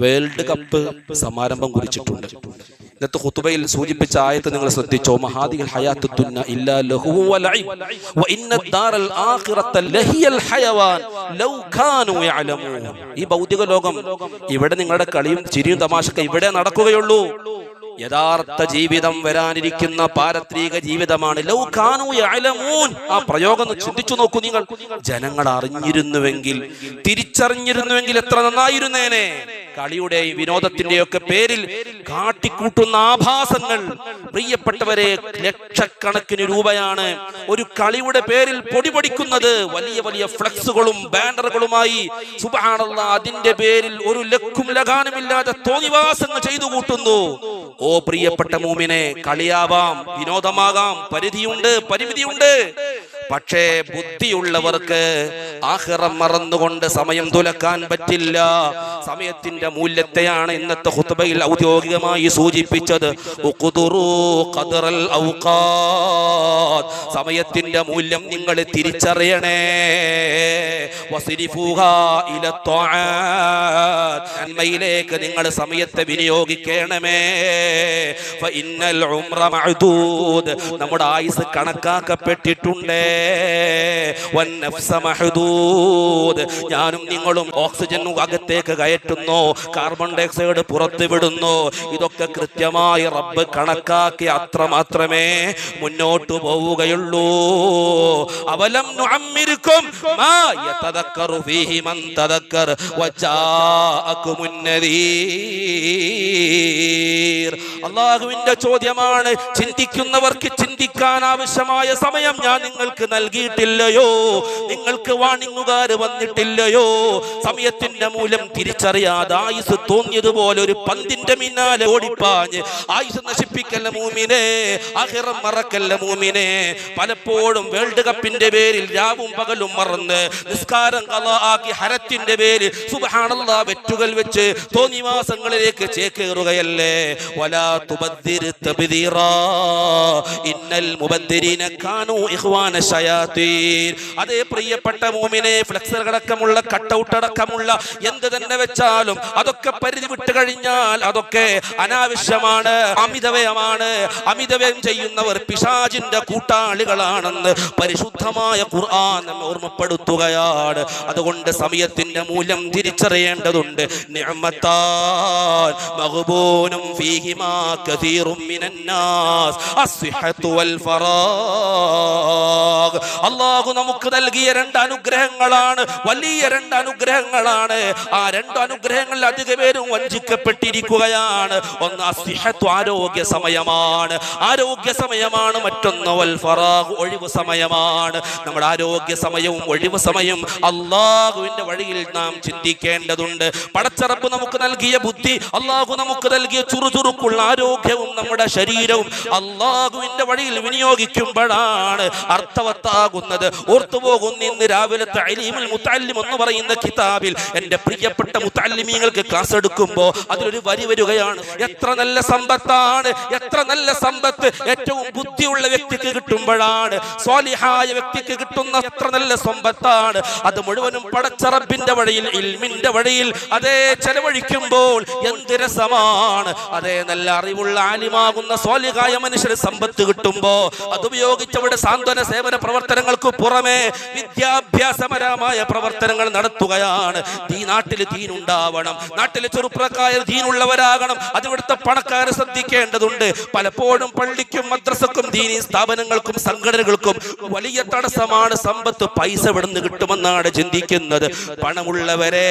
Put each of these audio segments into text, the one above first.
World cup സമാരംഭം കുറിച്ചിട്ടുണ്ട്. ഇന്നത്തെ ഖുതുബയിൽ സൂചിപ്പിച്ച ആയത്ത് നിങ്ങൾ ശ്രദ്ധിച്ചോ? മഹാദിൽ ഹയാത്തു ദുനിയ ഇല്ലാ ലഹു വലഇബ് വ ഇന്ന ദാറൽ ആഖിറത ലഹിയൽ ഹയവാൻ ലൗ കാനൂ യഅലമൂൻ. ഈ ഭൗതിക ലോകം ഇവിടെ നിങ്ങളുടെ കളിയും ചിരിയും തമാശയൊക്കെ ഇവിടെ നടക്കുകയുള്ളൂ. യഥാർത്ഥ ജീവിതം വരാനിരിക്കുന്ന പാരത്രിക ജീവിതമാണ്. ലൗ കാനൂ യഅലമൂൻ. ആ പ്രയോഗം ഒന്ന് ചിന്തിച്ചു നോക്കൂ നിങ്ങൾ. ജനങ്ങൾ അറിഞ്ഞിരുന്നുവെങ്കിൽ, തിരിച്ചറിഞ്ഞിരുന്നുവെങ്കിൽ എത്ര നന്നായിരുന്നേനെ. കളിയുടെയും വിനോദത്തിന്റെയും ഒക്കെ പേരിൽ കാട്ടിക്കൂട്ടുന്ന ആഭാസങ്ങൾ, പ്രിയപ്പെട്ടവരെ, ലക്ഷക്കണക്കിന് രൂപയാണ് ഒരു കളിയുടെ പേരിൽ പൊടിപൊടിക്കുന്നത്. വലിയ വലിയ ഫ്ലക്സുകളും ബാനറുകളുമായി സുബ്ഹാനല്ലാഹ്, അതിന്റെ പേരിൽ ഒരു ലക്കും ലഗാനുമില്ലാതെ തോന്നിവാസങ്ങൾ ചെയ്തു കൂട്ടുന്നു. ഓ പ്രിയപ്പെട്ട മൂമിനെ, കളിയാവാം, വിനോദമാകാം, പരിമിതിയുണ്ട്. പക്ഷേ ബുദ്ധിയുള്ളവർക്ക് ആഖിറം മറന്നുകൊണ്ട് സമയം തുലക്കാൻ പറ്റില്ല. സമയത്തിന്റെ മൂല്യത്തെയാണ് ഇന്നത്തെ ഖുതുബയിൽ ഔദ്യോഗികമായി സൂചിപ്പിച്ചത്. ഉഖ്ദുറൂ ഖദറൽ ഔഖാത്ത്. സമയത്തിന്റെ മൂല്യം നിങ്ങൾ തിരിച്ചറിയണേ. വസ്രിഫൂഹാ ഇല ത്വആത്ത്. നന്മയിലേക്ക് നിങ്ങൾ സമയത്തെ വിനിയോഗിക്കണമേ. ഫഇന്നൽ ഉംറ മഅദൂദ്. നമ്മുടെ ആയുസ് കണക്കാക്കപ്പെട്ടിട്ടുണ്ട്. ഞാനും നിങ്ങളും ഓക്സിജൻ അകത്തേക്ക് കയറ്റുന്നു, കാർബൺ ഡയോക്സൈഡ് പുറത്തു വിടുന്നു. ഇതൊക്കെ കൃത്യമായി റബ്ബ് കണക്കാക്കി അത്ര മാത്രമേ മുന്നോട്ട് പോവുകയുള്ളൂ. അവലം നുഅമ്മിർകും മാ യതദക്കറു ഫീഹി മൻ തദക്കർ വജാഅകുമുൻ നദീർ. അല്ലാഹുവിന്റെ ചോദ്യമാണ്. ചിന്തിക്കുന്നവർക്ക് ചിന്തിക്കാൻ ആവശ്യമായ സമയം ഞാൻ നിങ്ങൾക്ക് നൽകിയിട്ടില്ലയോ? നിങ്ങൾക്ക് വാണിങ്ങുകാർ വന്നിട്ടില്ലയോ? സമയത്തിന്റെ മൂല്യം തിരിച്ചറിയാതെ ആയുസ് തോന്നിയതുപോലെ ഒരു പന്തിന്റെ പിന്നാലെ ഓടിപ്പാഞ്ഞ് ആയുസ് നശിപ്പിക്കല്ല മൂമിനെ, ആഖിറം മറക്കല്ല മൂമിനെ. പലപ്പോഴും വേൾഡ് കപ്പിന്റെ പേരിൽ രാവും പകലും മറന്ന് നിസ്കാരം ഖളാ ആക്കി ഹരത്തിന്റെ പേരിൽ സുബ്ഹാനല്ലാഹ് വെറ്റുകൾ വെച്ച് തോന്നിവാസങ്ങളിലേക്ക് ചേക്കേറുകയല്ലേ. വലാ തുബദ്ദിർ തബ്ദീറാ ഇന്നൽ മുബദ്ദിരീന കാനൂ ഇഖ്വാന ശയാതീൻ. അതേ പ്രിയപ്പെട്ട മൂമിനെ, ഫ്ലെക്സുകളടക്കമുള്ള കട്ടൗട്ട് അടക്കമുള്ള എന്ത് തന്നെ വെച്ചാലും അതൊക്കെ പരിധി വിട്ട് കഴിഞ്ഞാൽ അതൊക്കെ അനാവശ്യമാണ്, അമിതവ്യയമാണ്. അമിതവ്യയം ചെയ്യുന്നവർ പിശാചിന്റെ കൂട്ടാളികളാണെന്ന് പരിശുദ്ധമായ ഖുർആൻ നമ്മെ ഓർമ്മപ്പെടുത്തുകയാണ്. അതുകൊണ്ട് സമയത്തിന്റെ മൂല്യം തിരിച്ചറിയേണ്ടതുണ്ട്. നിഅമത്താൻ മഗ്ബൂനും ഫീഹിമാ കസീറും മിനന്നാസ് അസ്സിഹത്തു വൽ ഫറാഗ്. അല്ലാഹു നമുക്ക് നൽകിയ രണ്ട് അനുഗ്രഹങ്ങളാണ്, വലിയ രണ്ട് അനുഗ്രഹങ്ങളാണ്. ആ രണ്ട് അനുഗ്രഹങ്ങളിൽ അധിക പേരും വഞ്ചിക്കപ്പെട്ടിരിക്കുകയാണ്. ഒന്ന് അസ്സിഹത്തു, ആരോഗ്യ സമയമാണ്, മറ്റൊന്ന് വൽ ഫറാഗ്, ഒഴിവ് സമയമാണ്. നമ്മുടെ ആരോഗ്യ സമയവും ഒഴിവ് സമയം അല്ലാഹുവിന്റെ വഴിയിൽ നാം ചിന്തിക്കേണ്ടതുണ്ട്. പടച്ചറപ്പ് നമുക്ക് നൽകിയ ബുദ്ധി, അല്ലാഹു നമുക്ക് നൽകിയ ചുറുചുറുക്കുള്ള ആരോഗ്യവും നമ്മുടെ ശരീരവും അല്ലാഹുവിന്റെ വഴിയിൽ വിനിയോഗിക്കുമ്പോഴാണ് അർത്ഥവത്താകുന്നത്. ഓർത്തുപോകുന്ന ഇന്ന് രാവിലെ തഅലീമുൽ മുതഅല്ലിം എന്ന് പറയുന്ന കിതാബിൽ എൻ്റെ പ്രിയപ്പെട്ട മുതഅല്ലിമീങ്ങൾക്ക് ക്ലാസ് എടുക്കുമ്പോൾ അതിലൊരു വരി വരികയാണ്. എത്ര നല്ല സമ്പത്താണ്, എത്ര നല്ല സമ്പത്ത് ഏറ്റവും ബുദ്ധിയുള്ള വ്യക്തിക്ക് കിട്ടുമ്പോഴാണ്, സ്വാലിഹായ വ്യക്തിക്ക് കിട്ടുന്ന എത്ര നല്ല സമ്പത്താണ്. അത് മുഴുവനും പടച്ച റബ്ബിന്റെ വഴിയിൽ, ഇൽമിന്റെ വഴിയിൽ അതേ ചെലവഴിക്കുമ്പോൾ എന്ത് രസമാണ്. അതേ നല്ല അറിവുള്ള ആലിമാകുന്ന സ്വാലിഹായ മനുഷ്യന് സമ്പത്ത് കിട്ടുമ്പോ അതുപയോഗിച്ച് അവിടെ സാന്ത്വന സേവന പ്രവർത്തനങ്ങൾക്ക് പുറമെ വിദ്യാഭ്യാസപരമായ പ്രവർത്തനങ്ങൾ നടത്തുകയാണ്. ഈ നാട്ടിൽ ദീനുണ്ടാവണം, നാട്ടിലെ ചെറുപ്പക്കാർ ദീനുള്ളവരാകണം. അതിവിടുത്തെ പണക്കാർ ശ്രദ്ധിക്കേണ്ടതുണ്ട്. പലപ്പോഴും പള്ളിക്കും മദ്രസക്കും ദീനീ സ്ഥാപനങ്ങൾക്കും സംഘടനകൾക്കും വലിയ തടസ്സമാണ് സമ്പത്ത്. പൈസ എവിടുന്ന് കിട്ടുമെന്നാണ് ചിന്തിക്കുന്നത്. പണമുള്ളവരെ,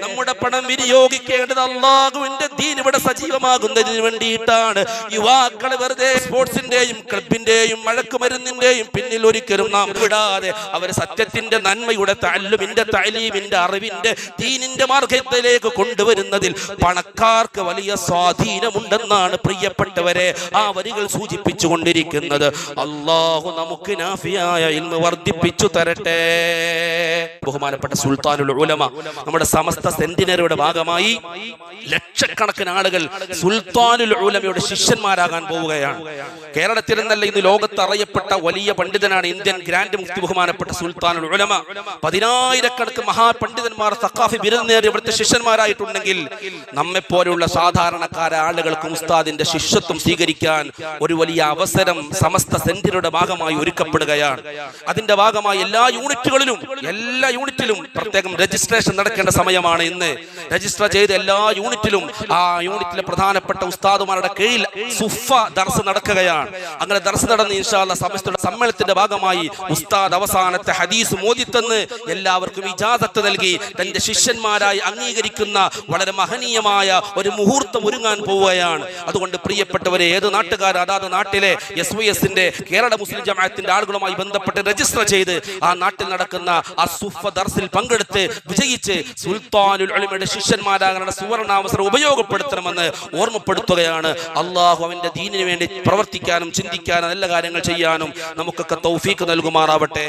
നമ്മുടെ പണം വിനിയോഗിക്കേണ്ടത് അല്ലാഹുവിന്റെ ദീൻ ഇവിടെ സജീവമാകുന്നതിന് വേണ്ടിയിട്ടാണ്. യുവാക്കളെ വെറുതെ സ്പോർട്സിന്റെയും ക്ലബിന്റെയും മഴക്കുമരുന്നിന്റെയും പിന്നിൽ ഒരിക്കലും നാം വിടാതെ അവർ സത്യത്തിന്റെ, നന്മയുടെ, തഅല്ലുമിന്റെ, തഅലീമിന്റെ, അറിവിന്റെ, ദീനിന്റെ മാർഗത്തിലേക്ക് കൊണ്ടുവരുന്നതിൽ പണക്കാർക്ക് വലിയ സ്വാധീനമുണ്ടെന്നാണ് പ്രിയപ്പെട്ടവരെ ആ വരികൾ സൂചിപ്പിച്ചു കൊണ്ടിരിക്കുന്നത്. അല്ലാഹു നമുക്ക് നാഫിയായ ഇൽമ് വർദ്ധിപ്പിച്ചു തരട്ടെ. ബഹുമാനപ്പെട്ട സുൽത്താനുൽ ഉലമ നമ്മുടെ സമസ്ത സെന്റിനറിയുടെ ഭാഗമായി ലക്ഷക്കണക്കിന് ആളുകൾ സുൽത്താനുൽ ഉലമയുടെ ശിഷ്യന്മാരാകാൻ പോവുകയാണ്. കേരളത്തിൽ നിന്നല്ല ഇന്ന് ലോകത്ത് അറിയപ്പെട്ട വലിയ പണ്ഡിതനാണ് ഇന്ത്യൻ ഗ്രാൻഡ് മുഫ്തി ബഹുമാനപ്പെട്ട സുൽത്താനുൽ ഉലമ. 10,000-കണക്ക് മഹാപണ്ഡിതന്മാർ സഖാഫി ബിരുദം നേടിയ ഇവിടുത്തെ ശിഷ്യന്മാരായിട്ടുണ്ടെങ്കിൽ നമ്മെപ്പോലെയുള്ള സാധാരണക്കാരായ ആളുകൾക്ക് ഉസ്താദിന്റെ ശിഷ്യത്വം സ്വീകരിക്കാൻ ഒരു വലിയ അവസരം സമസ്ത സെന്ററുടെ ഭാഗമായി ഒരുക്കപ്പെടുകയാണ്. അതിന്റെ ഭാഗമായി എല്ലാ യൂണിറ്റിലും പ്രത്യേകം രജിസ്ട്രേഷൻ നടക്കേണ്ട സമയമാണ് ഇന്ന്. രജിസ്റ്റർ ചെയ്ത് എല്ലാ യൂണിറ്റിലും ആ യൂണിറ്റിലെ പ്രധാനപ്പെട്ട ഉസ്താദുമാരുടെ കീഴിൽ സുഫ ദർസ് നടക്കുകയാണ്. അങ്ങനെ ദർസ് നടന്ന് ഇൻഷാ അല്ലാഹ് സമസ്തയുടെ സമ്മേളനത്തിന്റെ ഭാഗമായി ഉസ്താദ് അവസാനത്തെ ഹദീസ് മോദിത്തന്ന് എല്ലാവർക്കും ഇജാസത്ത് നൽകി തന്റെ ശിഷ്യന്മാരായി അംഗീകരിക്കുന്ന വളരെ മഹനീയമായ ഒരു മുഹൂർത്തം ഒരുങ്ങാൻ പോവുകയാണ്. അതുകൊണ്ട് പ്രിയപ്പെട്ടവരെ, ഏത് നാട്ടുകാർ അതാത് നാട്ടിലെ SYSന്റെ കേരള മുസ്ലിം ജമാഅത്തിന്റെ ആളുകളുമായി ബന്ധപ്പെട്ട് രജിസ്റ്റർ ചെയ്ത് ആ നാട്ടിൽ നടക്കുന്ന ആ സുഫ ദർസിൽ പങ്കെടുത്ത് വിജയിച്ച് സുൽത്താനുൽ ഉലമയുടെ ശിഷ്യന്മാരാകാനുള്ള സുവർണാവസരം ഉപയോഗപ്പെടുത്തണമെന്ന് ഓർമ്മപ്പെടുത്തുകയാണ്. അള്ളാഹു അവന്റെ ദീനിന് വേണ്ടി പ്രവർത്തിക്കാനും ചിന്തിക്കാനും നല്ല കാര്യങ്ങൾ ചെയ്യാനും നമുക്കൊക്കെ തൗഫീഖ് നൽകുമാറാവട്ടെ.